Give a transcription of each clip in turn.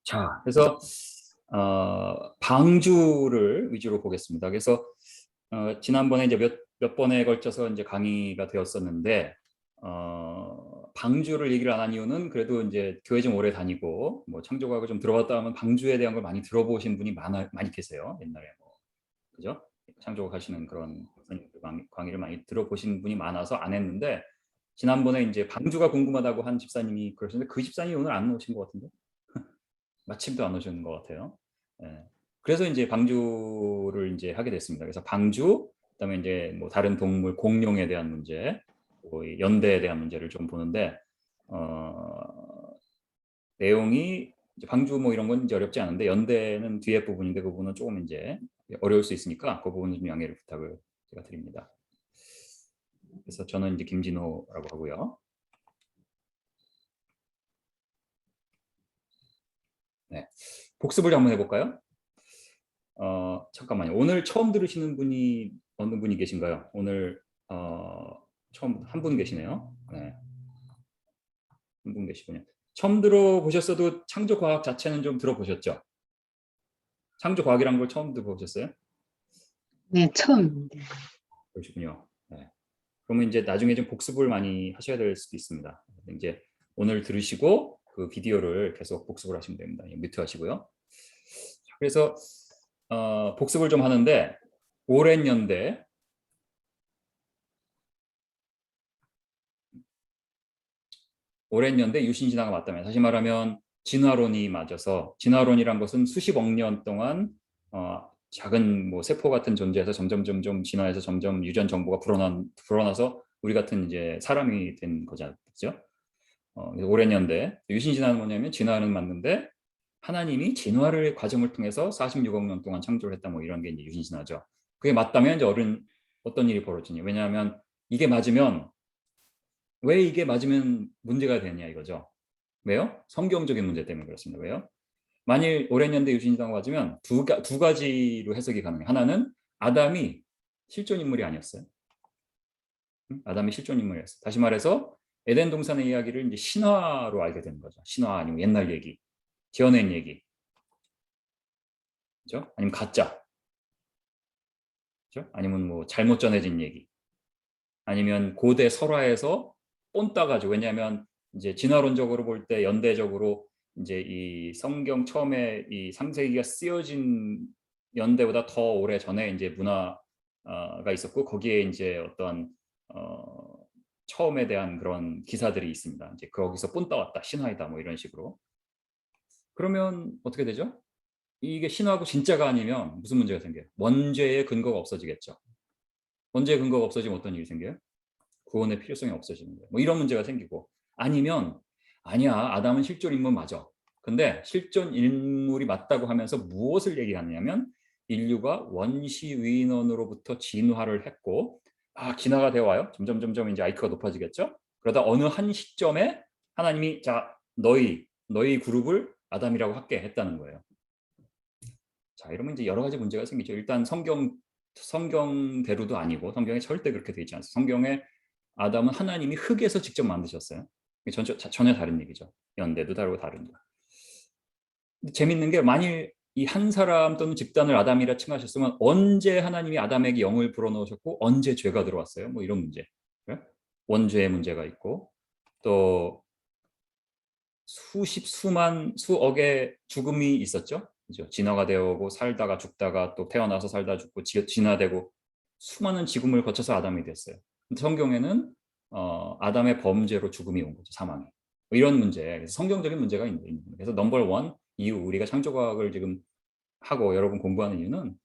자, 그래서 방주를 위주로 보겠습니다. 그래서 지난번에 이제 몇 번에 걸쳐서 이제 강의가 되었었는데 방주를 얘기를 안 한 이유는 그래도 이제 교회 좀 오래 다니고 뭐 창조과학을 좀 들어봤다 하면 방주에 대한 걸 많이 들어보신 분이 많이 계세요. 옛날에 뭐 그죠? 창조과학 하시는 그런 강의를 많이 들어보신 분이 많아서 안 했는데 지난번에 이제 방주가 궁금하다고 한 집사님이 그러셨는데 그 집사님이 오늘 안 오신 것 같은데. 마침도 안 오시는 것 같아요. 예. 그래서 이제 방주를 이제 하게 됐습니다. 그래서 방주, 그다음에 이제 뭐 다른 동물 공룡에 대한 문제, 뭐 연대에 대한 문제를 좀 보는데 내용이 이제 방주 뭐 이런 건 이제 어렵지 않은데 연대는 뒤에 부분인데 그 부분은 조금 이제 어려울 수 있으니까 그 부분은 좀 양해를 부탁을 제가 드립니다. 그래서 저는 이제 김진호라고 하고요. 네. 복습을 한번 해볼까요? 잠깐만요. 오늘 처음 들으시는 분이 어느 분이 계신가요? 오늘 처음 한 분 계시네요. 네. 한 분 계시군요. 처음 들어보셨어도 창조과학 자체는 좀 들어보셨죠? 창조과학이란 걸 처음 들어보셨어요? 네, 처음입니다. 그러시군요. 네. 그러면 이제 나중에 좀 복습을 많이 하셔야 될 수도 있습니다. 이제 오늘 들으시고 그 비디오를 계속 복습을 하시면 됩니다. 뮤트 하시고요. 그래서 복습을 좀 하는데 오랜 연대 오랜 연대 유신 진화가 맞다면, 다시 말하면 진화론이 맞아서, 진화론이란 것은 수십억 년 동안 작은 뭐 세포 같은 존재에서 점점 진화해서 점점 유전 정보가 불어나서 우리 같은 이제 사람이 된 거죠. 오랜 연대 유신 진화는 뭐냐면, 진화는 맞는데 하나님이 진화를 과정을 통해서 46억 년 동안 창조를 했다, 뭐 이런 게 이제 유신 진화죠. 그게 맞다면 이제 어떤 일이 벌어지냐? 왜냐하면 이게 맞으면, 왜 이게 맞으면 문제가 되냐 이거죠. 왜요? 성경적인 문제 때문에 그렇습니다. 왜요? 만일 오랜 연대 유신이라고 맞으면 두 가지로 해석이 가능해요. 하나는 아담이 실존 인물이 아니었어요. 아담이 실존 인물이었어요. 다시 말해서 에덴 동산의 이야기를 이제 신화로 알게 되는 거죠. 신화 아니면 옛날 얘기, 지어낸 얘기, 그죠? 아니면 가짜, 그죠? 아니면 뭐 잘못 전해진 얘기, 아니면 고대 설화에서 본 따가지고, 왜냐하면 이제 진화론적으로 볼 때 연대적으로 이제 이 성경 처음에 이 창세기가 쓰여진 연대보다 더 오래 전에 이제 문화가 있었고, 거기에 이제 어떤 처음에 대한 그런 기사들이 있습니다. 이제 거기서 본 따왔다, 신화이다, 뭐 이런 식으로. 그러면 어떻게 되죠? 이게 신화고 진짜가 아니면 무슨 문제가 생겨요? 원죄의 근거가 없어지겠죠. 원죄의 근거가 없어지면 어떤 일이 생겨요? 구원의 필요성이 없어지는 거예요. 뭐 이런 문제가 생기고, 아니면 아니야, 아담은 실존 인물 맞아. 근데 실존 인물이 맞다고 하면서 무엇을 얘기하느냐면, 인류가 원시 위인원으로부터 진화를 했고, 진화가 되어 와요. 점점 이제 IQ가 높아지겠죠. 그러다 어느 한 시점에 하나님이, 자, 너희 그룹을 아담이라고 할게 했다는 거예요. 자, 이러면 이제 여러 가지 문제가 생기죠. 일단 성경대로도 아니고, 성경에 절대 그렇게 되어 있지 않습니다. 성경에 아담은 하나님이 흙에서 직접 만드셨어요. 전혀 다른 얘기죠. 연대도 다르고 다른 거. 재밌는 게, 만일 이 한 사람 또는 집단을 아담이라 칭하셨으면 언제 하나님이 아담에게 영을 불어넣으셨고 언제 죄가 들어왔어요? 뭐 이런 문제. 원죄의 문제가 있고, 또 수억의 죽음이 있었죠. 그죠? 진화가 되어오고 살다가 죽다가 또 태어나서 살다 죽고 진화되고 수많은 죽음을 거쳐서 아담이 됐어요. 근데 성경에는 아담의 범죄로 죽음이 온 거죠. 사망이. 뭐 이런 문제. 그래서 성경적인 문제가 있는 거예요. 그래서 넘버 원 이유, 우리가 창조과학을 지금 하고 여러분 공부하는 이유는,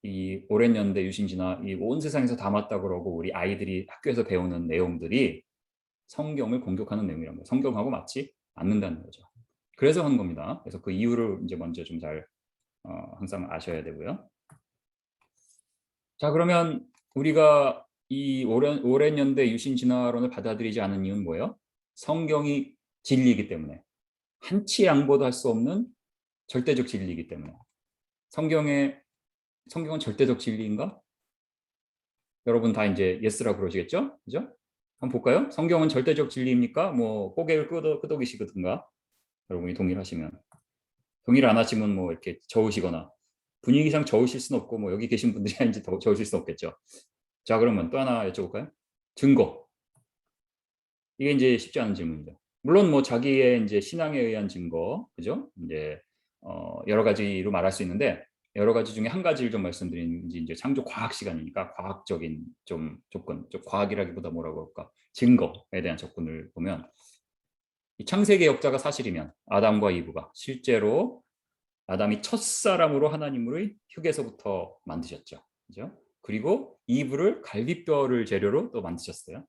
이 오랜 연대 유신진화 이 온 세상에서 다 맞다 그러고 우리 아이들이 학교에서 배우는 내용들이 성경을 공격하는 내용이란 거예요. 성경하고 맞지 않는다는 거죠. 그래서 한 겁니다. 그래서 그 이유를 이제 먼저 좀 잘 항상 아셔야 되고요. 자, 그러면 우리가 이 오랜 연대 유신 진화론을 받아들이지 않은 이유는 뭐예요? 성경이 진리이기 때문에, 한치 양보도 할 수 없는 절대적 진리이기 때문에. 성경은 절대적 진리인가? 여러분 다 이제 예스라 그러시겠죠? 그죠? 한번 볼까요? 성경은 절대적 진리입니까? 뭐 고개를 끄덕이시든가, 여러분이 동의하시면. 동의를 안 하시면 뭐 이렇게 적으시거나 분위기상 적으실 수는 없고 뭐 여기 계신 분들이 이제 더 적으실 수 없겠죠. 자, 그러면 또 하나 여쭤볼까요? 증거. 이게 이제 쉽지 않은 질문이죠. 물론 뭐 자기의 이제 신앙에 의한 증거, 그죠? 이제 여러 가지로 말할 수 있는데 여러 가지 중에 한 가지를 좀 말씀드리는 이제 창조 과학 시간이니까 과학적인 좀 조건, 좀 과학이라기보다 뭐라고 할까? 증거에 대한 접근을 보면 이 창세기 역사가 사실이면 아담과 이브가 실제로 아담이 첫사람으로 하나님의 흉에서부터 만드셨죠. 그죠? 그리고 이브를 갈비뼈를 재료로 또 만드셨어요.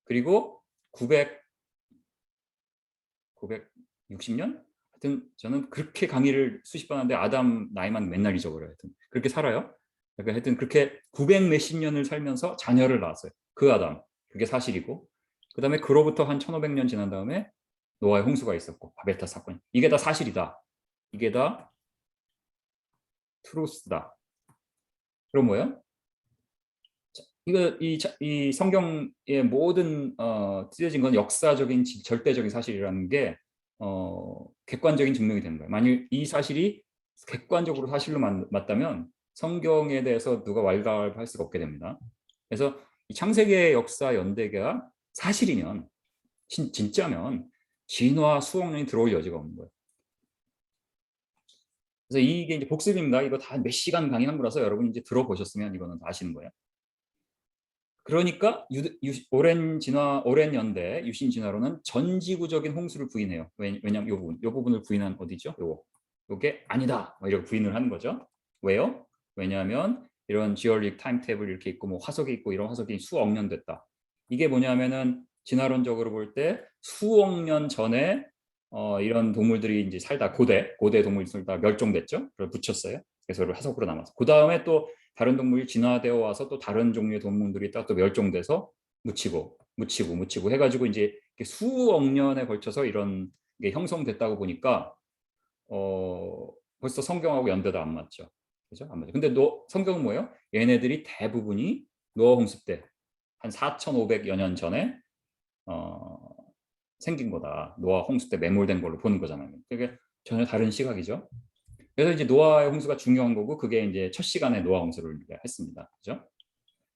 그리고 960년? 하여튼 저는 그렇게 강의를 수십 번 하는데 아담 나이만 맨날 잊어버려요. 하여튼 그렇게 살아요. 그러니까 하여튼 그렇게 900 몇십 년을 살면서 자녀를 낳았어요. 그 아담. 그게 사실이고. 그 다음에 그로부터 한 1500년 지난 다음에 노아의 홍수가 있었고 바벨탑 사건. 이게 다 사실이다. 이게 다 트루스다. 그럼 뭐예요? 이거 이 성경의 모든 쓰여진 건 역사적인 절대적인 사실이라는 게 객관적인 증명이 되는 거예요. 만일 이 사실이 객관적으로 사실로 맞다면 성경에 대해서 누가 왈가왈부할 수가 없게 됩니다. 그래서 이 창세기의 역사 연대가 사실이면 진짜면 진화 수억 년이 들어올 여지가 없는 거예요. 그래서 이게 이제 복습입니다. 이거 다 몇 시간 강의한 거라서 여러분 이제 들어보셨으면 이거는 다 아시는 거예요. 그러니까 오랜 연대 유신 진화론은 전지구적인 홍수를 부인해요. 왜냐하면 이 부분을 부인한 어디죠? 요게 아니다. 이렇게 부인을 하는 거죠. 왜요? 왜냐하면 이런 지올릭 타임테이블 이렇게 있고 뭐 화석이 있고 이런 화석이 수억 년 됐다. 이게 뭐냐면은 진화론적으로 볼 때 수억 년 전에 이런 동물들이 이제 살다 고대 동물이 살다 멸종됐죠. 그걸 붙였어요. 그래서 화석으로 남았어. 그 다음에 또 다른 동물이 진화되어 와서 또 다른 종류의 동물들이 딱 또 멸종돼서 묻히고 해가지고 이제 수억 년에 걸쳐서 이런 게 형성됐다고 보니까 벌써 성경하고 연대도 안 맞죠. 그죠? 안 맞죠. 근데 성경은 뭐예요? 얘네들이 대부분이 노아 홍수 때 한 4,500여 년 전에 생긴 거다. 노아 홍수 때 매몰된 걸로 보는 거잖아요. 그게 전혀 다른 시각이죠. 그래서 이제 노아의 홍수가 중요한 거고 그게 이제 첫 시간에 노아 홍수를 했습니다. 그죠?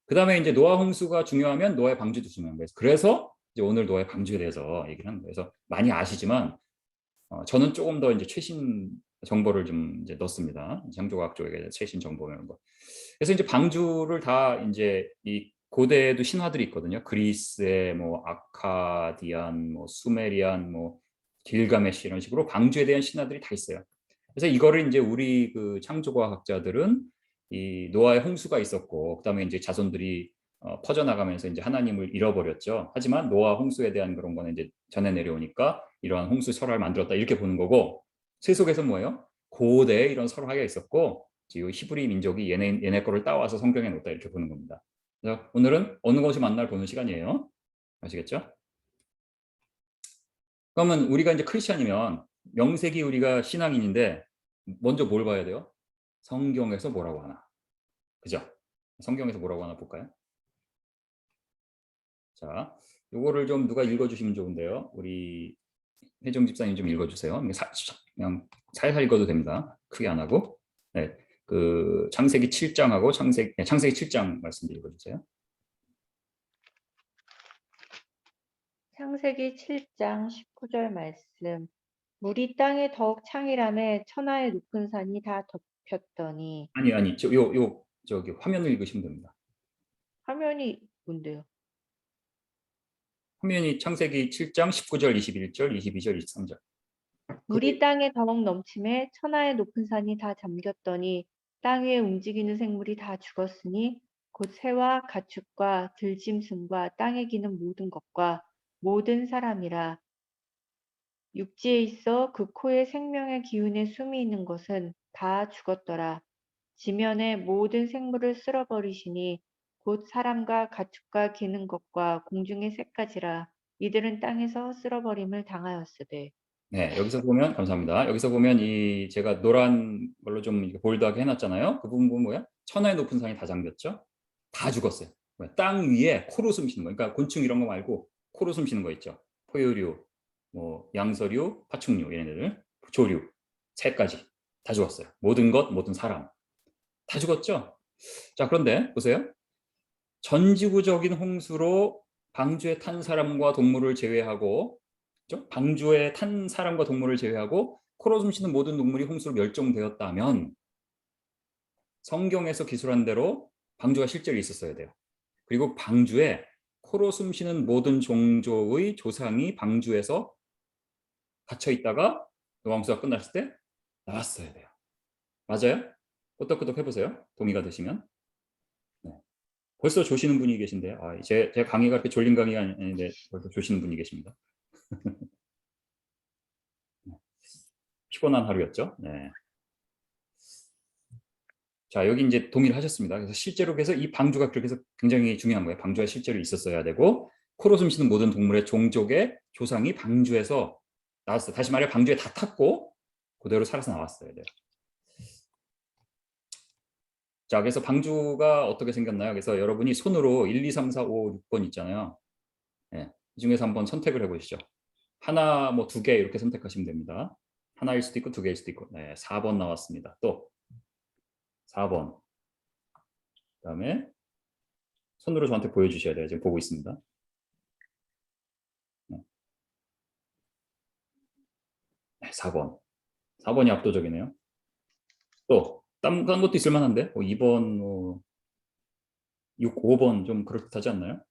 그 다음에 이제 노아 홍수가 중요하면 노아의 방주도 중요한 거예요. 그래서 이제 오늘 노아의 방주에 대해서 얘기를 하는 거예요. 그래서 많이 아시지만 저는 조금 더 이제 최신 정보를 좀 이제 넣습니다. 창조과학 쪽에 최신 정보 이런 거. 그래서 이제 방주를 다 이제 이 고대에도 신화들이 있거든요. 그리스의 뭐 아카디안, 뭐 수메리안, 뭐 길가메시 이런 식으로 방주에 대한 신화들이 다 있어요. 그래서 이거를 이제 우리 그 창조과학자들은 이 노아의 홍수가 있었고 그다음에 이제 자손들이 퍼져나가면서 이제 하나님을 잃어버렸죠. 하지만 노아 홍수에 대한 그런 거는 이제 전해 내려오니까 이러한 홍수 설화를 만들었다 이렇게 보는 거고 세속에서 뭐예요? 고대에 이런 설화가 있었고 이 히브리 민족이 얘네 거를 따와서 성경에 놓다 이렇게 보는 겁니다. 그래서 오늘은 어느 것이 만날 보는 시간이에요. 아시겠죠? 그러면 우리가 이제 크리스천이면 명색이 우리가 신앙인인데 먼저 뭘 봐야 돼요? 성경에서 뭐라고 하나. 그죠? 성경에서 뭐라고 하나 볼까요? 자, 요거를 좀 누가 읽어주시면 좋은데요. 우리 혜정 집사님 좀 읽어주세요. 그냥 살살 읽어도 됩니다. 크게 안 하고. 네, 그 창세기 7장하고 창세기 7장 말씀 읽어주세요. 창세기 7장 19절 말씀. 물이 땅에 더욱 창이라매 천하의 높은 산이 다 덮였더니. 아니, 저기 화면을 읽으시면 됩니다. 화면이 뭔데요? 화면이 창세기 7장 19절, 21절, 22절, 23절. 물이 땅에 더욱 넘침에 천하의 높은 산이 다 잠겼더니 땅 위에 움직이는 생물이 다 죽었으니 곧 새와 가축과 들짐승과 땅에 기는 모든 것과 모든 사람이라. 육지에 있어 그 코에 생명의 기운의 숨이 있는 것은 다 죽었더라. 지면의 모든 생물을 쓸어버리시니 곧 사람과 가축과 기는 것과 공중의 새까지라. 이들은 땅에서 쓸어버림을 당하였으되. 네, 여기서 보면 감사합니다. 여기서 보면 이 제가 노란 걸로 좀 이렇게 볼드하게 해놨잖아요. 그 부분 보면 뭐야? 천하의 높은 산이 다 잠겼죠? 다 죽었어요. 땅 위에 코로 숨 쉬는 거. 그러니까 곤충 이런 거 말고 코로 숨 쉬는 거 있죠. 포유류, 뭐 양서류, 파충류 얘네들, 조류. 새까지 다 죽었어요. 모든 것, 모든 사람 다 죽었죠. 자, 그런데 보세요. 전지구적인 홍수로 방주에 탄 사람과 동물을 제외하고, 그렇죠? 방주에 탄 사람과 동물을 제외하고 코로 숨쉬는 모든 동물이 홍수로 멸종되었다면 성경에서 기술한 대로 방주가 실제로 있었어야 돼요. 그리고 방주에 코로 숨쉬는 모든 종족의 조상이 방주에서 갇혀 있다가 노아 홍수가 끝났을 때 나왔어야 돼요. 맞아요? 끄떡끄떡 해보세요. 동의가 되시면. 네. 벌써 조시는 분이 계신데요. 제 강의가 그렇게 졸린 강의가 아닌데 벌써 조시는 분이 계십니다. 피곤한 하루였죠. 네. 자, 여기 이제 동의를 하셨습니다. 그래서 실제로 그래서 이 방주가 그렇게 해서 굉장히 중요한 거예요. 방주가 실제로 있었어야 되고 코로 숨쉬는 모든 동물의 종족의 조상이 방주에서 나왔어요. 다시 말해 방주에 다 탔고 그대로 살아서 나왔어야 돼요. 자, 그래서 방주가 어떻게 생겼나요? 그래서 여러분이 손으로 1, 2, 3, 4, 5, 6번 있잖아요. 네, 이 중에서 한번 선택을 해보시죠. 하나, 뭐 2개 이렇게 선택하시면 됩니다. 하나일 수도 있고 2개일 수도 있고. 네, 4번 나왔습니다. 또 4번. 그다음에 손으로 저한테 보여주셔야 돼요. 지금 보고 있습니다. 네, 4번. 4번이 압도적이네요. 또 딴 것도 있을 만한데 2번, 6, 5번 좀 그럴듯하지 않나요?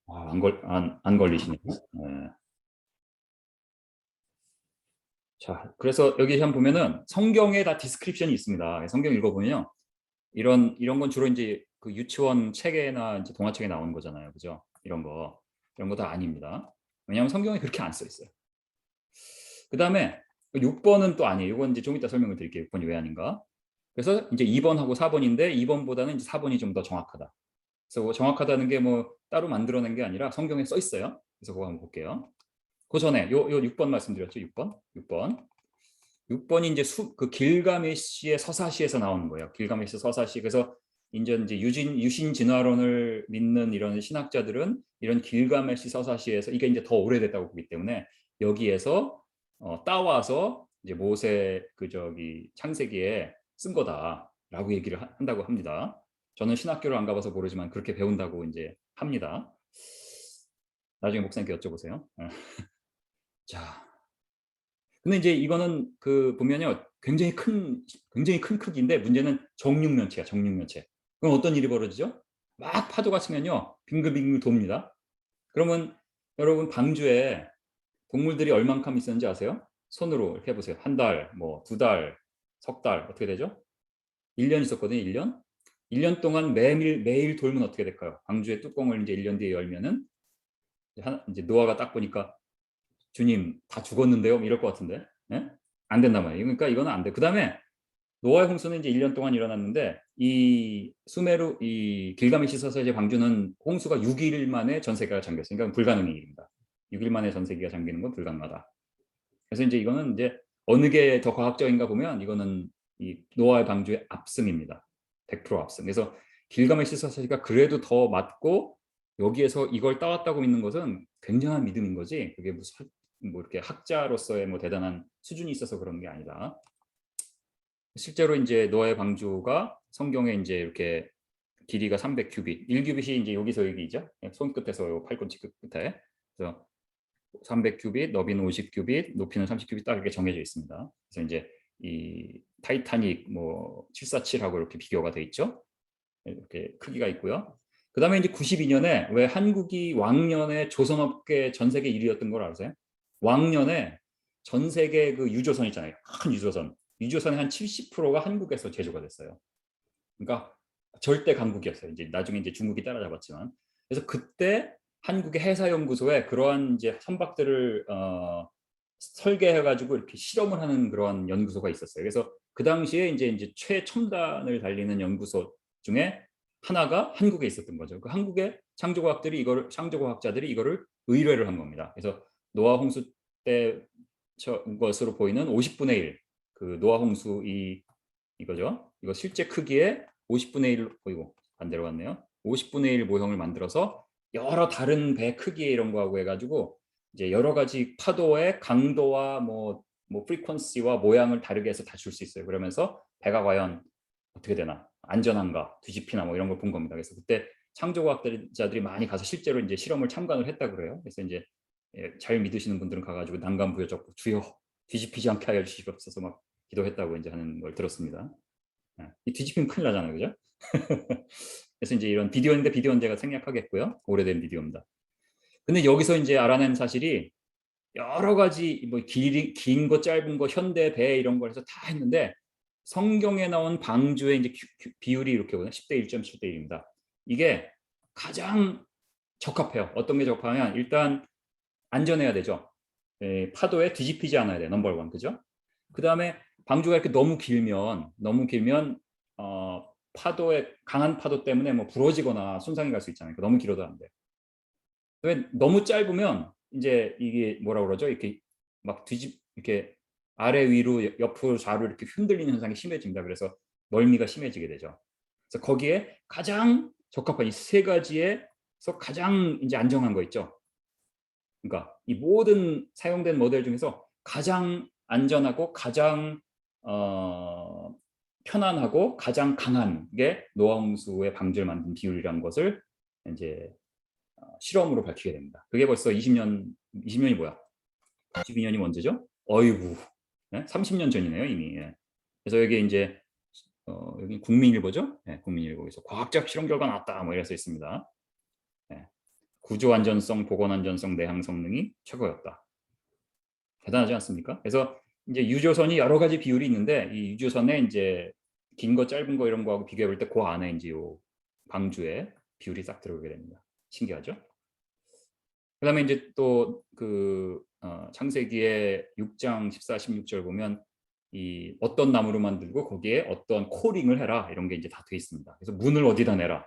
안 걸리시네요. 네. 자, 그래서 여기 한번 보면은 성경에 다 디스크립션이 있습니다. 성경 읽어보면요. 이런 건 주로 이제 그 유치원 책에나 이제 동화책에 나오는 거잖아요. 그죠? 이런 거 다 아닙니다. 왜냐하면 성경에 그렇게 안 써 있어요. 그 다음에 6번은 또 아니에요. 이건 이제 좀 이따 설명을 드릴게요. 6번이 왜 아닌가. 그래서 이제 2번하고 4번인데 2번보다는 이제 4번이 좀 더 정확하다. 그래서 정확하다는 게 뭐 따로 만들어낸 게 아니라 성경에 써 있어요. 그래서 그거 한번 볼게요. 그 전에 요 6번 말씀드렸죠. 6번이 이제 그 길가메시의 서사시에서 나오는 거예요. 길가메시 서사시. 그래서 이제 유신 진화론을 믿는 이런 신학자들은 이런 길가메시 서사시에서 이게 이제 더 오래됐다고 보기 때문에 여기에서 따와서 이제 모세 창세기에 쓴 거다라고 얘기를 한다고 합니다. 저는 신학교를 안 가봐서 모르지만 그렇게 배운다고 이제 합니다. 나중에 목사님께 여쭤보세요. 자, 근데 이제 이거는 보면요 굉장히 큰 크기인데 문제는 정육면체야. 정육면체. 그럼 어떤 일이 벌어지죠? 막 파도가 치면요 빙글빙글 돕니다. 그러면 여러분 방주에 동물들이 얼만큼 있었는지 아세요? 손으로 이렇게 해보세요. 한 달, 뭐 2달, 석 달 어떻게 되죠? 1년 있었거든요. 1년. 1년 동안 매일 돌면 어떻게 될까요? 방주의 뚜껑을 이제 1년 뒤에 열면은 이제 노아가 딱 보니까 주님 다 죽었는데요? 이럴 것 같은데. 예? 안 된단 말이에요. 그러니까 이거는 안 돼. 그다음에 노아의 홍수는 이제 1년 동안 일어났는데 이 길가메시 서사시의 방주는 홍수가 6일 만에 전 세계가 잠겼어요. 그러니까 불가능한 일입니다. 6일 만에 전 세계가 잠기는 건 불가능하다. 그래서 이제 이거는 이제 어느 게 더 과학적인가 보면 이거는 이 노아의 방주의 압승입니다. 100% 압승. 그래서 길가메시 서사시가 그래도 더 맞고 여기에서 이걸 따왔다고 믿는 것은 굉장한 믿음인 거지. 그게 무슨 뭐 이렇게 학자로서의 뭐 대단한 수준이 있어서 그런 게 아니다. 실제로 이제 노아의 방주가 성경에 이제 이렇게 길이가 300규빗, 1규빗이 이제 여기서 여기죠. 손끝에서 팔꿈치 끝에. 그래서 300규빗, 너비는 50규빗, 높이는 30규빗 딱 이렇게 정해져 있습니다. 그래서 이제 이 타이타닉 뭐 747하고 이렇게 비교가 돼 있죠. 이렇게 크기가 있고요. 그다음에 이제 92년에 왜 한국이 왕년에 조선업계 전 세계 1위였던 걸 아세요? 왕년에 전 세계 그 유조선 있잖아요. 큰 유조선. 유조선의 한 70%가 한국에서 제조가 됐어요. 그러니까 절대 강국이었어요. 이제 나중에 이제 중국이 따라잡았지만. 그래서 그때 한국의 해사연구소에 그러한 이제 선박들을 설계해가지고 이렇게 실험을 하는 그러한 연구소가 있었어요. 그래서 그 당시에 이제 최첨단을 달리는 연구소 중에 하나가 한국에 있었던 거죠. 그 한국의 창조과학자들이 이거를 의뢰를 한 겁니다. 그래서 노아 홍수 때 것으로 보이는 50분의 1, 그 노아 홍수 이거죠. 이거 실제 크기의 50분의 1, 이거 반대로 갔네요. 50분의 1 모형을 만들어서 여러 다른 배 크기의 이런 거하고 해가지고 이제 여러 가지 파도의 강도와 뭐 뭐 프리퀀시와 모양을 다르게 해서 다 줄 수 있어요. 그러면서 배가 과연 어떻게 되나, 안전한가, 뒤집히나 뭐 이런 걸 본 겁니다. 그래서 그때 창조과학자들이 많이 가서 실제로 이제 실험을 참관을 했다 그래요. 그래서 이제 잘 믿으시는 분들은 가가지고 난간부여잡고 주여 뒤집히지 않게 하여 주시옵소서 막 기도했다고 이제 하는 걸 들었습니다. 이 뒤집히면 큰일 나잖아요, 그죠? 그래서 이제 이런 비디오인데 비디오는 제가 생략하겠고요. 오래된 비디오입니다. 근데 여기서 이제 알아낸 사실이 여러 가지 뭐 긴 거 짧은 거 현대 배 이런 걸 해서 다 했는데 성경에 나온 방주의 이제 비율이 이렇게 보면 10대 1.7대 1입니다. 이게 가장 적합해요. 어떤 게 적합하면 일단 안전해야 되죠. 파도에 뒤집히지 않아야 돼. 넘버 원, 그죠? 그 다음에 방주가 이렇게 너무 길면 파도에 강한 파도 때문에 뭐 부러지거나 손상이 갈 수 있잖아요. 너무 길어도 안 돼. 왜 너무 짧으면 이제 이게 뭐라 그러죠? 이렇게 막 이렇게 아래 위로 옆으로 좌우로 이렇게 흔들리는 현상이 심해집니다. 그래서 멀미가 심해지게 되죠. 그래서 거기에 가장 적합한 이 세 가지에서 가장 이제 안정한 거 있죠. 그러니까 이 모든 사용된 모델 중에서 가장 안전하고 가장 편안하고 가장 강한 게 노아홍수의 방주를 만든 비율이라는 것을 이제 실험으로 밝히게 됩니다. 그게 벌써 20년이 뭐야? 12년이 언제죠? 어이구, 30년 전이네요 이미. 그래서 여기 이제 여기 국민일보죠? 국민일보에서 과학적 실험 결과 나왔다 뭐 이래서 있습니다. 구조 안전성, 보건 안전성, 내항 성능이 최고였다. 대단하지 않습니까? 그래서 이제 유조선이 여러 가지 비율이 있는데 이 유조선에 이제 긴 거 짧은 거 이런 거하고 비교해 볼 때 그 안에 이제 요 방주에 비율이 싹 들어오게 됩니다. 신기하죠? 그다음에 이제 또 그 창세기의 6장 14, 16절 보면 이 어떤 나무로 만들고 거기에 어떤 코링을 해라 이런 게 이제 다 돼 있습니다. 그래서 문을 어디다 내라,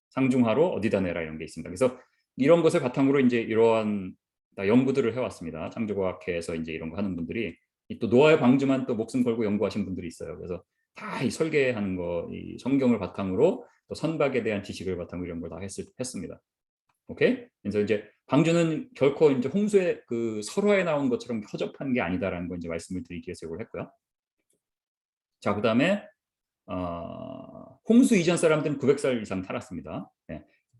상중하로 어디다 내라 이런 게 있습니다. 그래서 이런 것을 바탕으로 이제 이러한 연구들을 해왔습니다. 창조과학회에서 이제 이런 거 하는 분들이 또 노아의 방주만 또 목숨 걸고 연구하신 분들이 있어요. 그래서 다 이 설계하는 거, 이 성경을 바탕으로 또 선박에 대한 지식을 바탕으로 이런 걸 다 했습니다. 오케이? 그래서 이제 방주는 결코 이제 홍수의 그 설화에 나온 것처럼 허접한 게 아니다라는 거 이제 말씀을 드리기 위해서 이걸 했고요. 자, 그다음에 홍수 이전 사람들은 900살 이상 살았습니다.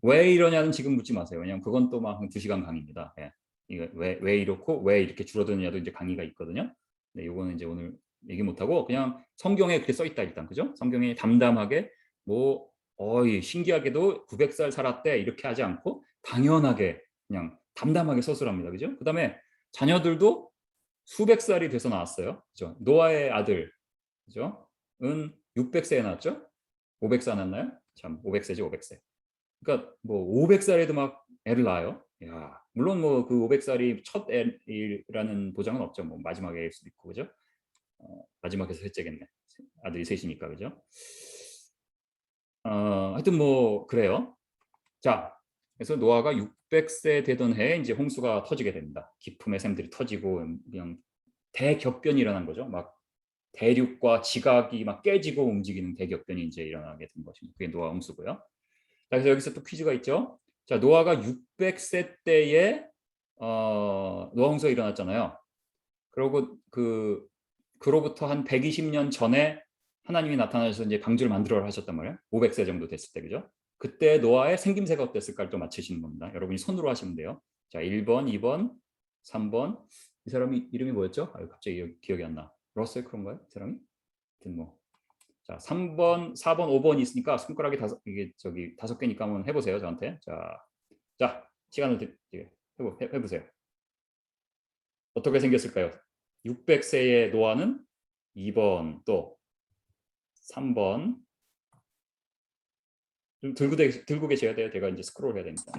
왜 이러냐는 지금 묻지 마세요. 왜냐하면 그건 또 막 2시간 강의입니다. 이거 왜 이렇고 왜 이렇게 줄어드느냐도 이제 강의가 있거든요. 네, 이거는 이제 오늘 얘기 못하고 그냥 성경에 그렇게 써 있다 일단, 그죠? 성경에 담담하게 뭐 신기하게도 900살 살았대 이렇게 하지 않고 당연하게 그냥 담담하게 서술합니다. 그죠? 그다음에 자녀들도 수백 살이 돼서 나왔어요. 그죠? 노아의 아들, 그죠? 은 600세에 나왔죠? 500세 낳았나요? 참 500세지 500세. 그러니까 뭐 500살에도 막 애를 낳아요. 야, 물론 뭐 그 500살이 첫 애라는 보장은 없죠. 뭐 마지막 애일 수도 있고, 그죠? 마지막에서 셋째겠네. 아들이 셋이니까, 그죠? 하여튼 뭐 그래요. 자, 그래서 노아가 600세 되던 해에 이제 홍수가 터지게 됩니다. 기품의 샘들이 터지고 그냥 대격변이 일어난 거죠. 막 대륙과 지각이 막 깨지고 움직이는 대격변이 이제 일어나게 된 것입니다. 그게 노아 홍수고요. 자, 그래서 여기서 또 퀴즈가 있죠. 자, 노아가 600세 때에 노아 홍수가 일어났잖아요. 그리고 그로부터 한 120년 전에 하나님이 나타나셔서 이제 방주를 만들어라 하셨단 말이에요. 500세 정도 됐을 때, 그죠? 그때 노아의 생김새가 어땠을까를 또 맞추시는 겁니다. 여러분이 손으로 하시면 돼요. 자, 1번, 2번, 3번. 이 사람이 이름이 뭐였죠? 갑자기 기억이 안 나. 러셀 크로인가요? 이 사람이? 하여튼 뭐. 자, 3번, 4번, 5번이 있으니까 손가락이 다섯 개니까 한번 해보세요, 저한테. 자, 시간을 해보세요. 어떻게 생겼을까요? 600세의 노아는 2번, 또 3번. 좀 들고 계셔야 돼요. 제가 이제 스크롤 해야 됩니다.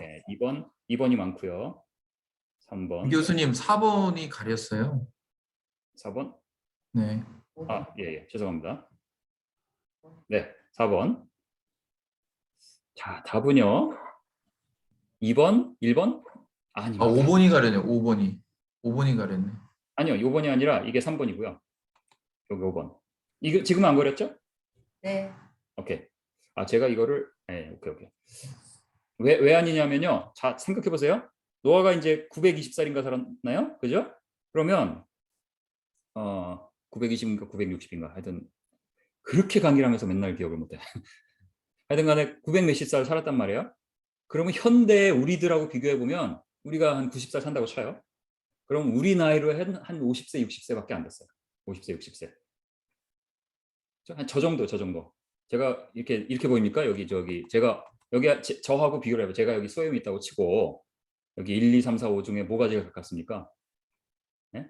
2번이 많고요. 3번. 교수님 4번이 가렸어요. 4번? 네. 예, 죄송합니다. 네, 4번. 자, 답은요. 2번, 1번? 아닙니다. 5번이 가렸네. 5번이 가렸네. 아니요, 5번이 아니라 이게 3번이고요. 여기 5번. 이거 지금 안 그렸죠? 네. 오케이. 제가 이거를 오케이. 왜 아니냐면요. 자, 생각해 보세요. 노아가 이제 920살인가 살았나요? 그죠? 그러면 920인가 960인가 하여튼 그렇게 강의를 하면서 맨날 기억을 못해. 하여튼 간에 900 몇십 살 살았단 말이에요. 그러면 현대 우리들하고 비교해 보면 우리가 한 90살 산다고 쳐요. 그럼 우리 나이로 한 50세, 60세밖에 안 됐어요. 50세, 60세. 한 저 정도. 제가 이렇게 보입니까? 여기 저기 제가 여기 저하고 비교를 해봐요. 제가 여기 소염이 있다고 치고 여기 1, 2, 3, 4, 5 중에 뭐가 제일 가깝습니까? 네?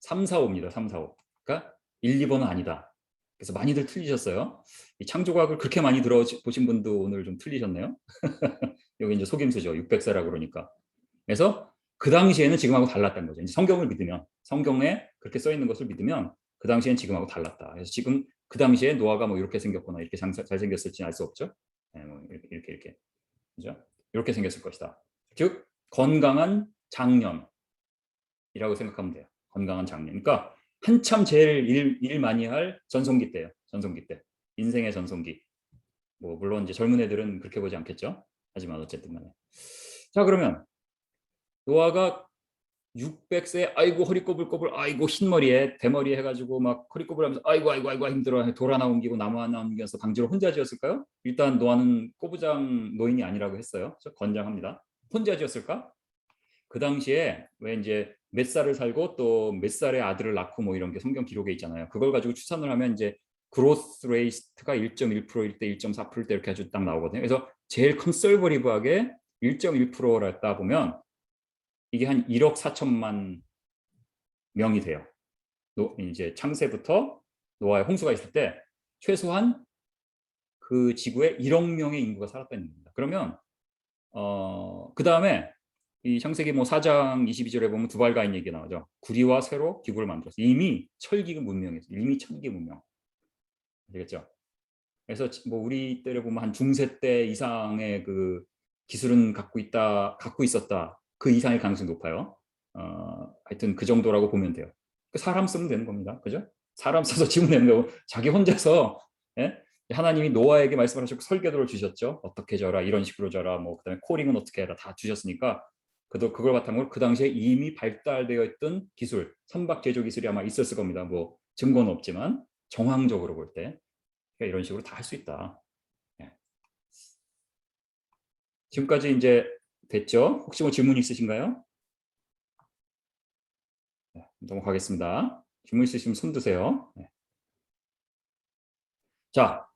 3, 4, 5입니다. 3, 4, 5. 그러니까 1, 2번은 아니다. 그래서 많이들 틀리셨어요. 이 창조과학을 그렇게 많이 들어보신 분도 오늘 좀 틀리셨네요. 여기 이제 속임수죠. 600세라고 그러니까. 그래서 그 당시에는 지금하고 달랐다는 거죠. 이제 성경을 믿으면, 성경에 그렇게 써 있는 것을 믿으면 그 당시에는 지금하고 달랐다. 그래서 지금 그 당시에 노아가 뭐 이렇게 생겼거나 이렇게 잘생겼을지는 알 수 없죠. 네, 뭐 이렇게 그죠? 이렇게 생겼을 것이다. 즉 건강한 장년이라고 생각하면 돼요. 건강한 장년. 그러니까 한참 제일 일 많이 할 전성기 때예요. 전성기 때. 인생의 전성기. 뭐 물론 이제 젊은 애들은 그렇게 보지 않겠죠. 하지만 어쨌든 간에. 자, 그러면 노아가 600세 아이고 허리 꼬불꼬불 아이고 흰머리에 대머리 해가지고 막 허리 꼬불하면서 아이고 힘들어 돌 하나 옮기고 나무 하나 옮겨서 방지로 혼자 지었을까요? 일단 노아는 꼬부장 노인이 아니라고 했어요. 권장합니다. 혼자 지었을까? 그 당시에 왜 이제 몇 살을 살고 또 몇 살의 아들을 낳고 뭐 이런 게 성경 기록에 있잖아요. 그걸 가지고 추산을 하면 이제 그로스 레이트가 1.1%일 때 1.4%일 때 이렇게 아주 딱 나오거든요. 그래서 제일 컨설버리브하게 1.1%라 보면 이게 한 1억 4천만 명이 돼요. 이제 창세부터 노아의 홍수가 있을 때 최소한 그 지구에 1억 명의 인구가 살았다는 겁니다. 그러면 그 다음에 이 창세기 뭐 4장 22절에 보면 두발가인 얘기 나오죠. 구리와 쇠로 기구를 만들었어. 이미 철기 문명이었어. 이미 철기 문명. 되겠죠? 그래서 뭐 우리 때를 보면 한 중세 때 이상의 그 기술은 갖고 있었다. 그 이상의 가능성이 높아요. 하여튼 그 정도라고 보면 돼요. 사람 쓰면 되는 겁니다. 그죠? 사람 써서 지면 되는 거고 자기 혼자서 예? 하나님이 노아에게 말씀하셨고 설계도를 주셨죠. 어떻게 져라 이런 식으로 져라 뭐 그다음에 코링은 어떻게 해라 다 주셨으니까 그걸 바탕으로 그 당시에 이미 발달되어 있던 기술 선박 제조 기술이 아마 있었을 겁니다. 뭐 증거는 없지만 정황적으로 볼 때 이런 식으로 다 할 수 있다. 예. 지금까지 이제 됐죠? 혹시 뭐 질문 있으신가요? 네, 넘어가겠습니다. 질문 있으시면 손 드세요. 네. 자,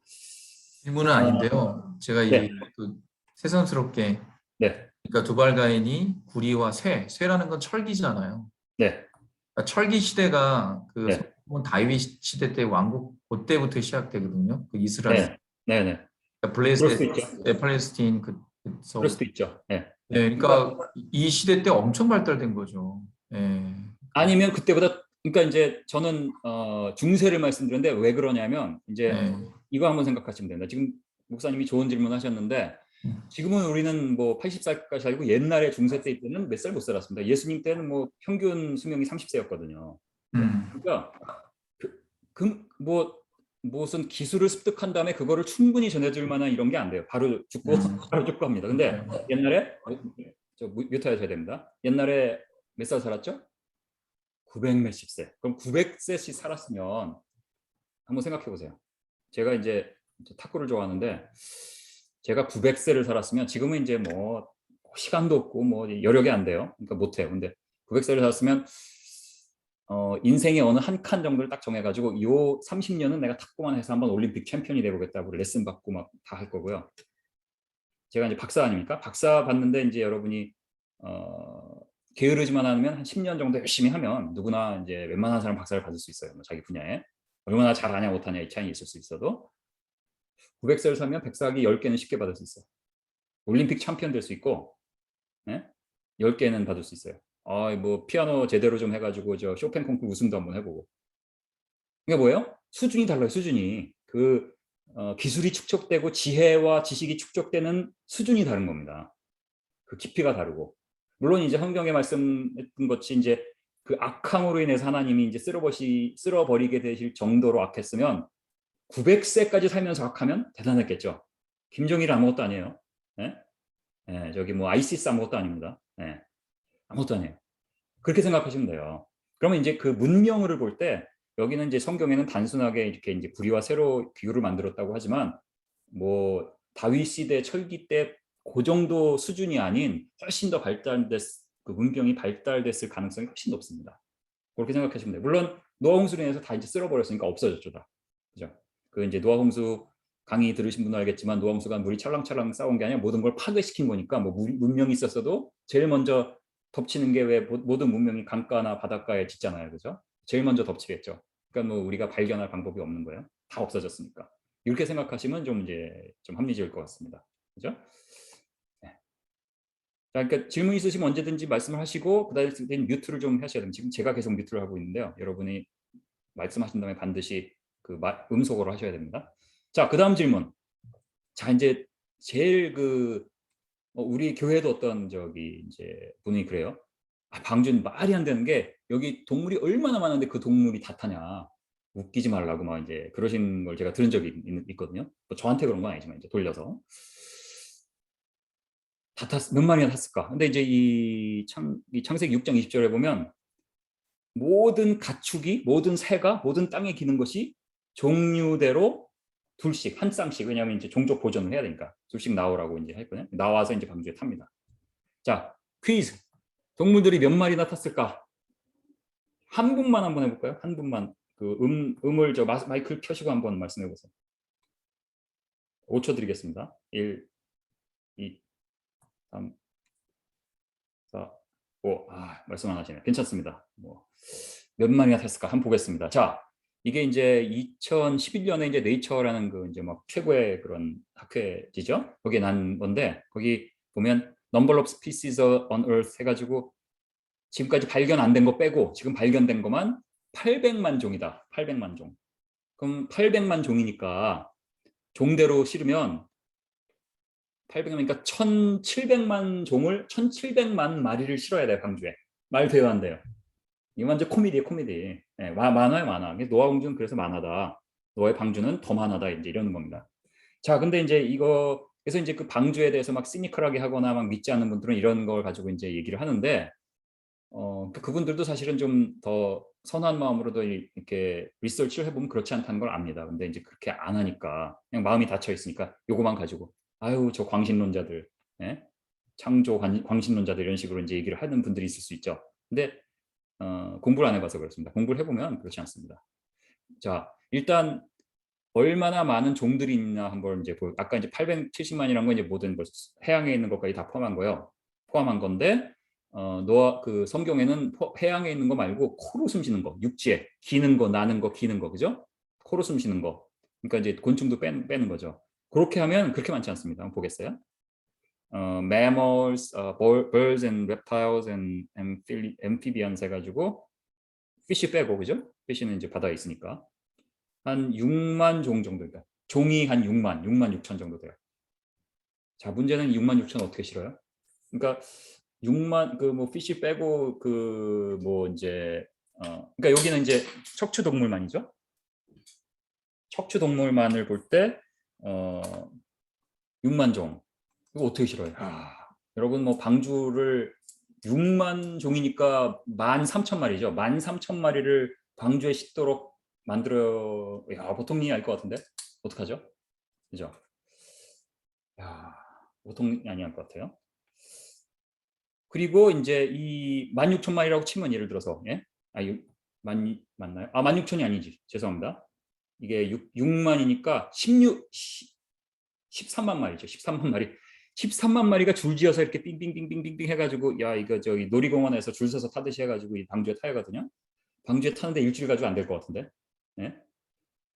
질문은 아닌데요. 제가 네. 그 새삼스럽게 네, 그러니까 두발가인이 구리와 쇠라는 건 철기잖아요. 네, 그러니까 철기 시대가 그 네, 솔로몬 다윗 시대 때 왕국 그때부터 시작되거든요. 그 이스라엘, 네, 네, 네. 그러니까 그럴 수도 있죠. 팔레스틴 그럴 수도 있죠. 네. 네, 그러니까 이 시대 때 엄청 발달된 거죠. 네. 아니면 그때보다 그러니까 이제 저는 중세를 말씀드렸는데 왜 그러냐면 이제 네. 이거 한번 생각하시면 됩니다. 지금 목사님이 좋은 질문 하셨는데 지금은 우리는 뭐 80살까지 살고 옛날에 중세 때는 몇 살 못 살았습니다. 예수님 때는 뭐 평균 수명이 30세였거든요. 그러니까 뭐 무슨 기술을 습득한 다음에 그거를 충분히 전해줄 만한 이런 게 안 돼요. 바로 죽고 바로 죽고 합니다. 근데 옛날에 저 뮤트해야 됩니다. 옛날에 몇 살 살았죠? 900 몇십 세. 그럼 900세씩 살았으면 한번 생각해 보세요. 제가 이제 탁구를 좋아하는데 제가 900세를 살았으면 지금은 이제 뭐 시간도 없고 뭐 여력이 안 돼요. 그러니까 못 해요. 근데 900세를 살았으면 인생의 어느 한 칸 정도를 딱 정해가지고 요 30년은 내가 탁구만 해서 한번 올림픽 챔피언이 되보겠다고 레슨 받고 막 다 할 거고요. 제가 이제 박사 아닙니까? 박사 받는데 이제 여러분이 게으르지만 않으면 한 10년 정도 열심히 하면 누구나 이제 웬만한 사람 박사를 받을 수 있어요. 뭐 자기 분야에. 얼마나 잘하냐 못하냐 이 차이 있을 수 있어도 900세를 살면 백사학위 10개는 쉽게 받을 수 있어요. 올림픽 챔피언 될 수 있고 10개는 받을 수 있어요. 뭐 피아노 제대로 좀 해가지고 저 쇼팽 콩쿠르 우승도 한번 해보고. 이게 뭐예요? 수준이 달라요. 수준이. 그 기술이 축적되고 지혜와 지식이 축적되는 수준이 다른 겁니다. 그 깊이가 다르고. 물론 이제 성경에 말씀했던 것이 이제 그 악함으로 인해서 하나님이 이제 쓸어버리게 되실 정도로 악했으면 900세까지 살면서 악하면 대단했겠죠. 김정일 아무것도 아니에요. 네? 네, 저기 뭐 아이시스 아무것도 아닙니다. 네. 아무것도 아니에요. 그렇게 생각하시면 돼요. 그러면 이제 그 문명을 볼 때 여기는 이제 성경에는 단순하게 이렇게 이제 구리와 쇠로 기구를 만들었다고 하지만 뭐 다윗 시대 철기 때 그 정도 수준이 아닌 훨씬 더 그 문명이 발달됐을 가능성이 훨씬 높습니다. 그렇게 생각하시면 돼요. 물론 노아 홍수로 인해서 다 이제 쓸어버렸으니까 없어졌죠 다. 그죠? 그 이제 노아 홍수 강의 들으신 분은 알겠지만 노아 홍수가 물이 찰랑찰랑 쌓은 게 아니라 모든 걸 파괴시킨 거니까 뭐 문명이 있었어도 제일 먼저 덮치는 게 왜 모든 문명이 강가나 바닷가에 짓잖아요, 그죠? 제일 먼저 덮치겠죠. 그러니까 뭐 우리가 발견할 방법이 없는 거예요. 다 없어졌으니까. 이렇게 생각하시면 좀 이제 좀 합리적일 것 같습니다. 그죠? 네. 자, 그러니까 질문 있으시면 언제든지 말씀을 하시고 그다음에 뮤트를 좀 하셔야 됩니다. 지금 제가 계속 뮤트를 하고 있는데요. 여러분이 말씀하신 다음에 반드시 그 음속어로 하셔야 됩니다. 자, 그다음 질문. 자, 이제 제일 우리 교회도 어떤 저기 이제 분이 그래요. 아, 방주는 말이 안 되는 게 여기 동물이 얼마나 많은데 그 동물이 다 타냐. 웃기지 말라고 막 이제 그러신 걸 제가 들은 적이 있거든요. 뭐 저한테 그런 건 아니지만 이제 돌려서. 몇 마리나 탔을까? 근데 이제 이 창세기 6장 20절에 보면 모든 가축이, 모든 새가, 모든 땅에 기는 것이 종류대로 둘씩, 한 쌍씩, 왜냐하면 이제 종족 보존을 해야 되니까 둘씩 나오라고 이제 했거든요. 나와서 이제 방주에 탑니다. 자, 퀴즈. 동물들이 몇 마리나 탔을까? 한 분만 한번 해볼까요? 한 분만 그 음을 마이크를 켜시고 한번 말씀해 보세요. 5초 드리겠습니다. 1, 2, 3, 4, 5. 아, 말씀 안 하시네. 괜찮습니다. 뭐 몇 마리나 탔을까? 한번 보겠습니다. 자, 이게 이제 2011년에 이제 네이처라는 그 이제 막 최고의 그런 학회지죠. 거기에 난 건데 거기 보면 Number of Species on Earth 해가지고 지금까지 발견 안 된 거 빼고 지금 발견된 것만 800만 종이다. 800만 종. 그럼 800만 종이니까 종대로 실으면 800만이니까 1700만 종을 1700만 마리를 실어야 돼요. 방주에. 말 돼요 안 돼요? 이거 완전 코미디예요, 코미디. 네, 만화예요, 만화. 노아 공주는 그래서 만화다. 노아의 방주는 더 만화다. 이제 이러는 겁니다. 자, 근데 이제 그래서 이제 그 방주에 대해서 막 시니컬하게 하거나 막 믿지 않는 분들은 이런 걸 가지고 이제 얘기를 하는데, 그분들도 사실은 좀 더 선한 마음으로도 이렇게 리서치를 해보면 그렇지 않다는 걸 압니다. 근데 이제 그렇게 안 하니까 그냥 마음이 닫혀 있으니까 요거만 가지고 아유 저 광신론자들, 예? 창조 광신론자들 이런 식으로 이제 얘기를 하는 분들이 있을 수 있죠. 근데 공부를 안 해봐서 그렇습니다. 공부를 해보면 그렇지 않습니다. 자, 일단 얼마나 많은 종들이 있나 한번 이제 아까 이제 870만이라는 건 이제 모든 해양에 있는 것까지 다 포함한 거예요. 포함한 건데 노아 그 성경에는 해양에 있는 거 말고 코로 숨쉬는 거, 육지에 기는 거, 나는 거, 기는 거, 그죠? 코로 숨쉬는 거. 그러니까 이제 곤충도 빼는 거죠. 그렇게 하면 그렇게 많지 않습니다. 한번 보겠어요. mammals, birds and reptiles and amphibians 해가지고 fish 빼고, 그죠? fish는 이제 바다에 있으니까 한 6만 종 정도입니다. 종이 한 6만 6천 정도 돼요. 자, 문제는 6만 6천 어떻게 실어요? 그러니까 6만 그 뭐 피쉬 빼고 그 뭐 이제 그러니까 여기는 이제 척추 동물만이죠. 척추 동물만을 볼 때 6만 종. 이거 어떻게 실어요? 여러분 뭐 방주를 6만 종이니까 13,000마리죠. 13,000마리를 방주에 싣도록 만들어. 야, 보통 일이 아닐 것 같은데 어떡하죠? 그죠? 야, 보통 일이 아닐 것 같아요. 그리고 이제 이 16,000마리라고 치면 예를 들어서 예? 맞나요? 16,000이 아니지. 죄송합니다. 이게 6만이니까 13만 마리죠. 13만 마리. 13만 마리가 줄지어서 이렇게 빙빙빙빙빙빙 해가지고 야 이거 저기 놀이공원에서 줄 서서 타듯이 해가지고 이 방주에 타야거든요. 방주에 타는데 일주일 가지고 안 될 것 같은데. 예?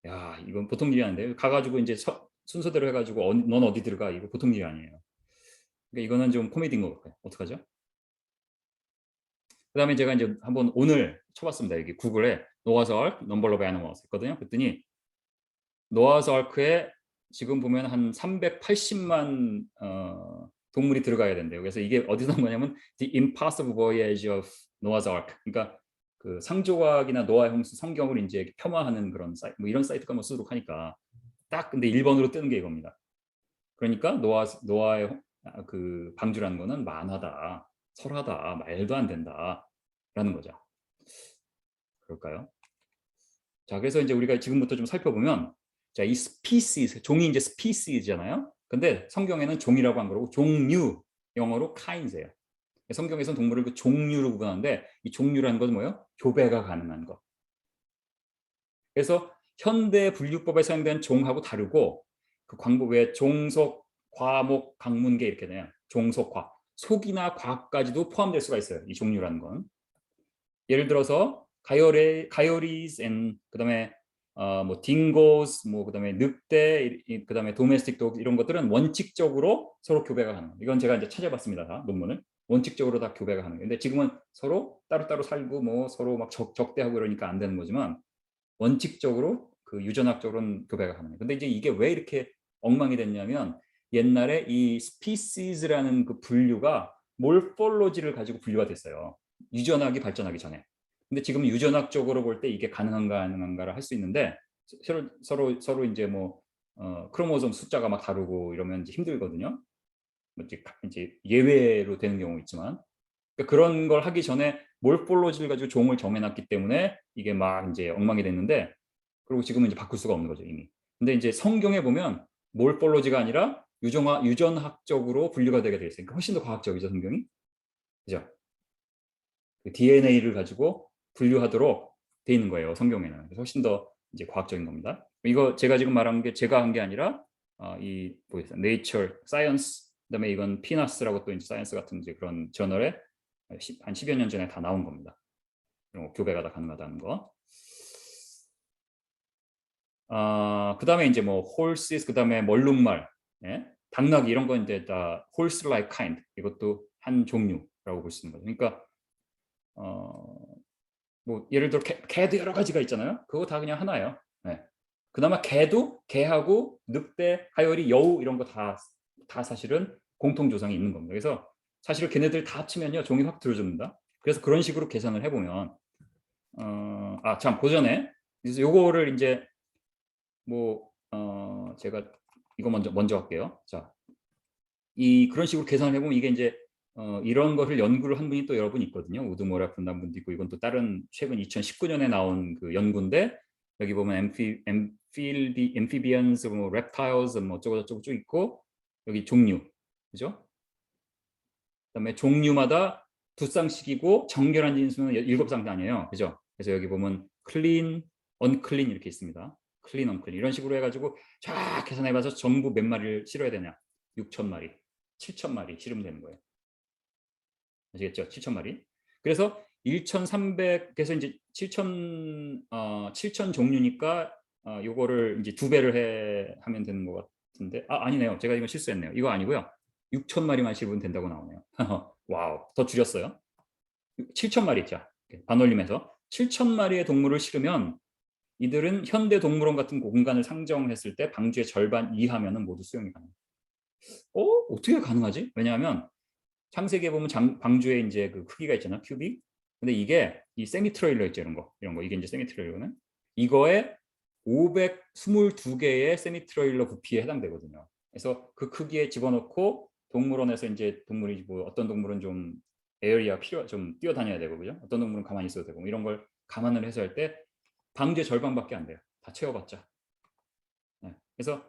야 이건 보통 일이 아닌데 가가지고 이제 순서대로 해가지고 넌 어디 들어가 이거 보통 일이 아니에요. 그러니까 이거는 좀 코미디인 것 같아요. 어떡하죠? 그 다음에 제가 이제 한번 오늘 쳐봤습니다. 여기 구글에 노아스 알크 넘버 오브 애니멀스 했거든요. 그랬더니 노아스 알크에 지금 보면 한 380만 동물이 들어가야 된대요. 그래서 이게 어디서 온 거냐면 The Impossible Voyage of Noah's Ark. 그러니까 그 상조각이나 노아의 홍수 성경을 이제 폄하하는 그런 사이트, 뭐 이런 사이트가 뭐 쓰도록 하니까 딱 근데 1번으로 뜨는 게 이겁니다. 그러니까 노아의 그 방주라는 거는 만하다, 설하다, 말도 안 된다라는 거죠. 그럴까요? 자, 그래서 이제 우리가 지금부터 좀 살펴보면, 자, 이 species, 종이 이제 species잖아요. 근데 성경에는 종이라고 안 그러고 종류, 영어로 kinds예요. 성경에서는 동물을 그 종류로 구분하는데, 이 종류라는 것은 뭐예요? 교배가 가능한 것. 그래서 현대 분류법에 사용된 종하고 다르고, 그 광복에 종속, 과목, 강문계 이렇게 돼요. 종속과 속이나 과까지도 포함될 수가 있어요. 이 종류라는 건. 예를 들어서 coyotes and 그다음에 뭐 dingoes, 뭐 그다음에 늑대, 그다음에 domestic dog 이런 것들은 원칙적으로 서로 교배가 가능. 이건 제가 이제 찾아봤습니다. 다 논문을. 원칙적으로 다 교배가 가능. 근데 지금은 서로 따로따로 살고 뭐 서로 막 적대하고 이러니까 안 되는 거지만 원칙적으로 그 유전학적으로는 교배가 가능해요. 근데 이제 이게 왜 이렇게 엉망이 됐냐면 옛날에 이 스피시즈라는 그 분류가 몰폴로지를 가지고 분류가 됐어요. 유전학이 발전하기 전에. 근데 지금 유전학적으로 볼 때 이게 가능한가를 할 수 있는데 서로 이제 뭐 크로모솜 숫자가 막 다르고 이러면 이제 힘들거든요. 이제 예외로 되는 경우 있지만 그러니까 그런 걸 하기 전에 몰폴로지를 가지고 종을 정해놨기 때문에 이게 막 이제 엉망이 됐는데 그리고 지금은 이제 바꿀 수가 없는 거죠 이미. 근데 이제 성경에 보면 몰폴로지가 아니라 유전학적으로 분류가 되게 돼 있으니까 훨씬 더 과학적이죠 성경이. 그죠? 그 DNA를 가지고 분류하도록 돼 있는 거예요 성경에는. 그래서 훨씬 더 이제 과학적인 겁니다. 이거 제가 지금 말한 게 제가 한 게 아니라 이 뭐겠어요? Nature, Science, 그다음에 이건 피나스라고 또 이제 사이언스 같은 이제 그런 저널에 한 10여 년 전에 다 나온 겁니다. 교배가 다 가능하다는 거. 그다음에 이제 뭐 horses, 그다음에 멀룩말, 예? 당나귀 이런 건 이제 다 horse-like kind. 이것도 한 종류라고 볼 수 있는 거죠. 그러니까 뭐 예를 들어 개도 여러 가지가 있잖아요. 그거 다 그냥 하나예요. 네. 그나마 개하고 늑대, 하여리, 여우 이런 거 다 사실은 공통 조상이 있는 겁니다. 그래서 사실 걔네들 다 합치면요 종이 확 들어줍니다. 그래서 그런 식으로 계산을 해보면 참 그 전에 그래서 요거를 이제 뭐 제가 이거 먼저 할게요. 자, 그런 식으로 계산을 해보면 이게 이제 이런 것을 연구를 한 분이 또 여러 분 있거든요. 우드모라 분단 분도 있고 이건 또 다른 최근 2019년에 나온 그 연구인데 여기 보면 amphibians, 뭐 reptiles, 뭐 어쩌고 쭉 있고 여기 종류, 그죠? 그다음에 종류마다 두 쌍씩이고 정결한 진수는 7쌍 아니에요, 그죠? 그래서 여기 보면 clean, unclean 이렇게 있습니다. clean, unclean 이런 식으로 해가지고 쫙 계산해봐서 전부 몇 마리를 실어야 되냐? 6,000마리, 7,000마리 실으면 되는 거예요. 아시겠죠? 7,000마리. 그래서 1,300에서 이제 7,000 종류니까 요거를 이제 2배를 하면 되는 것 같은데 아니네요. 제가 이거 실수했네요. 이거 아니고요. 6,000마리만 실으면 된다고 나오네요. 와우, 더 줄였어요. 7,000마리 자 반올림해서 7,000마리의 동물을 실으면 이들은 현대 동물원 같은 공간을 상정했을 때 방주의 절반 이하면은 모두 수용이 가능해요. 어떻게 가능하지? 왜냐하면 창세기에 보면 방주에 이제 그 크기가 있잖아, 큐빅. 근데 이게 이 세미 트레일러 있죠, 이런 거 이게 이제 세미 트레일러는 이거에 522개의 세미 트레일러 부피에 해당되거든요. 그래서 그 크기에 집어넣고 동물원에서 이제 동물이 뭐 어떤 동물은 좀 에어리아 좀 뛰어다녀야 되고 그죠? 어떤 동물은 가만히 있어도 되고 이런 걸 감안을 해서 할 때 방주의 절반밖에 안 돼요. 다 채워봤자. 네. 그래서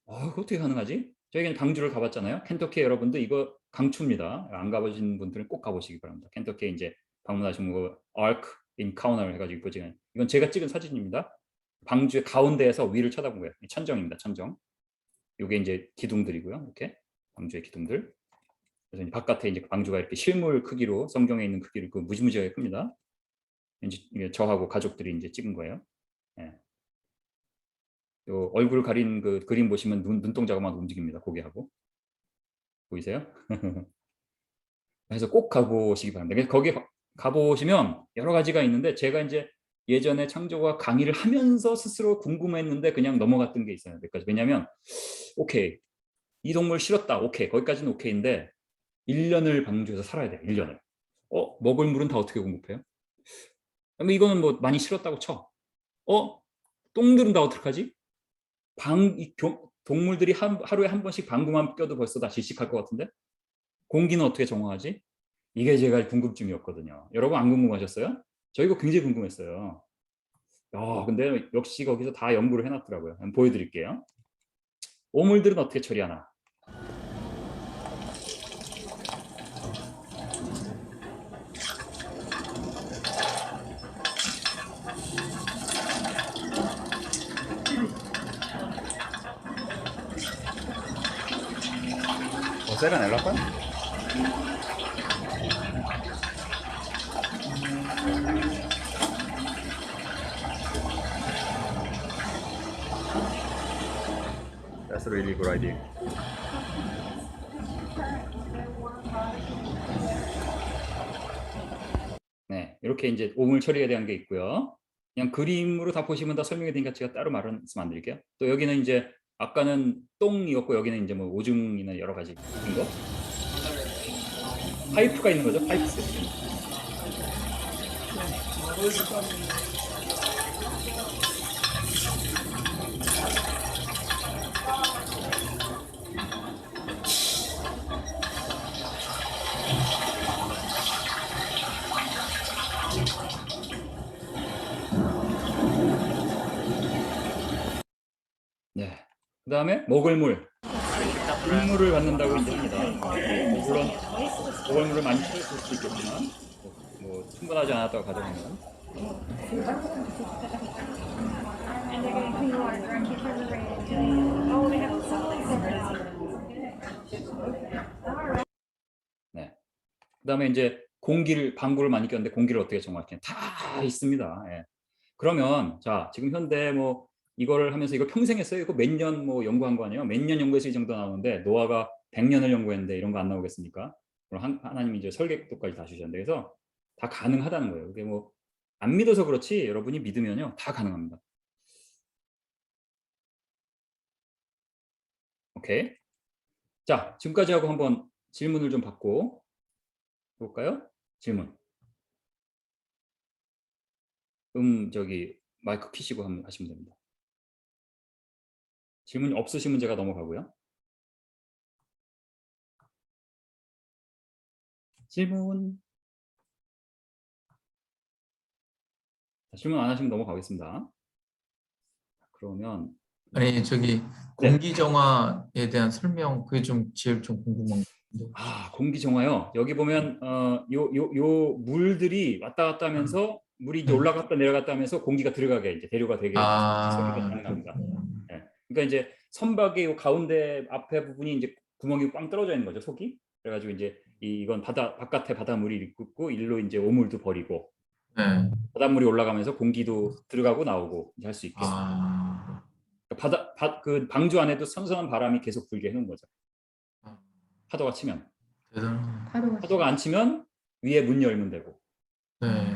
어떻게 가능하지? 저희가 방주를 가봤잖아요. 켄터키 여러분들 이거 강추입니다. 안 가보신 분들은 꼭 가보시기 바랍니다. 켄터키에 이제 방문하신 거 아크 인카우너를 해가지고 보시면 이건 제가 찍은 사진입니다. 방주의 가운데에서 위를 쳐다본 거예요. 천정입니다. 천정. 이게 이제 기둥들이고요. 이렇게 방주의 기둥들. 그래서 이제 바깥에 이제 방주가 이렇게 실물 크기로 성경에 있는 크기로 그 무지무지하게 큽니다. 이제 저하고 가족들이 이제 찍은 거예요. 네. 요 얼굴 가린 그 그림 보시면 눈동자가 막 움직입니다. 고개하고 보이세요? 그래서 꼭 가보시기 바랍니다. 거기 가보시면 여러 가지가 있는데 제가 이제 예전에 창조과 강의를 하면서 스스로 궁금했는데 그냥 넘어갔던 게 있어요. 몇 가지. 왜냐하면 오케이 이 동물 실었다. 오케이 거기까지는 오케이인데 1년을 방주에서 살아야 돼요. 1년을. 먹을 물은 다 어떻게 공급해요? 이거는 뭐 많이 실었다고 쳐. 똥들은 다 어떡하지? 동물들이 하루에 한 번씩 방구만 껴도 벌써 다 질식할 것 같은데 공기는 어떻게 정화하지? 이게 제가 궁금증이었거든요. 여러분 안 궁금하셨어요? 저 이거 굉장히 궁금했어요. 근데 역시 거기서 다 연구를 해놨더라고요. 한번 보여드릴게요. 오물들은 어떻게 처리하나? 세가 낼랄까? That's a really good idea. 네, 이렇게 이제 오물 처리에 대한 게 있고요. 그냥 그림으로 다 보시면 다 설명이 되니까 제가 따로 말은 안 드릴게요. 또 여기는 이제 아까는 똥이었고 여기는 이제 뭐 오줌이나 여러 가지 있는 거. 파이프가 있는 거죠, 파이프 시스템. 네. 그 다음에 먹을 물. 물을 받는다고 이제 합니다. 물론 먹을 물을 많이 쓸 수 있겠지만 뭐 충분하지 않았다고 가정하면. 네. 그다음에 이제 공기를 방구를 많이 꼈는데 공기를 어떻게 정확히 다 있습니다. 예. 그러면 자 지금 현대 뭐 이거를 하면서 이거 평생 했어요. 이거 몇 년 뭐 연구한 거 아니에요? 몇 년 연구해서 이 정도 나오는데 노아가 100년을 연구했는데 이런 거 안 나오겠습니까? 그럼 하나님이 이제 설계도까지 다 주셨는데 그래서 다 가능하다는 거예요. 그게 뭐 안 믿어서 그렇지 여러분이 믿으면요 다 가능합니다. 오케이. 자 지금까지 하고 한번 질문을 좀 받고 볼까요? 질문. 저기 마이크 키시고 하시면 됩니다. 질문이 없으시면 제가 넘어가고요. 질문. 질문 안 하시면 넘어가겠습니다. 그러면 아니 저기 공기 정화에 대한 설명 그게 좀 제일 좀 궁금한 건데. 공기 정화요. 여기 보면 요 물들이 왔다 갔다 하면서 물이 이제 올라갔다 내려갔다 하면서 공기가 들어가게 이제 대류가 되게 설계가 가능합니다. 네. 그러니까 이제 선박의 요 가운데 앞에 부분이 이제 구멍이 빵 떨어져 있는 거죠, 속이. 그래가지고 이제 이건 바깥에 바닷물이 있고 일로 이제 오물도 버리고 네. 바닷물이 올라가면서 공기도 들어가고 나오고 할 수 있게. 그 방주 안에도 선선한 바람이 계속 불게 해놓은 거죠. 파도가 치면. 대단하네. 파도가 안 치면 위에 문 열면 되고. 네.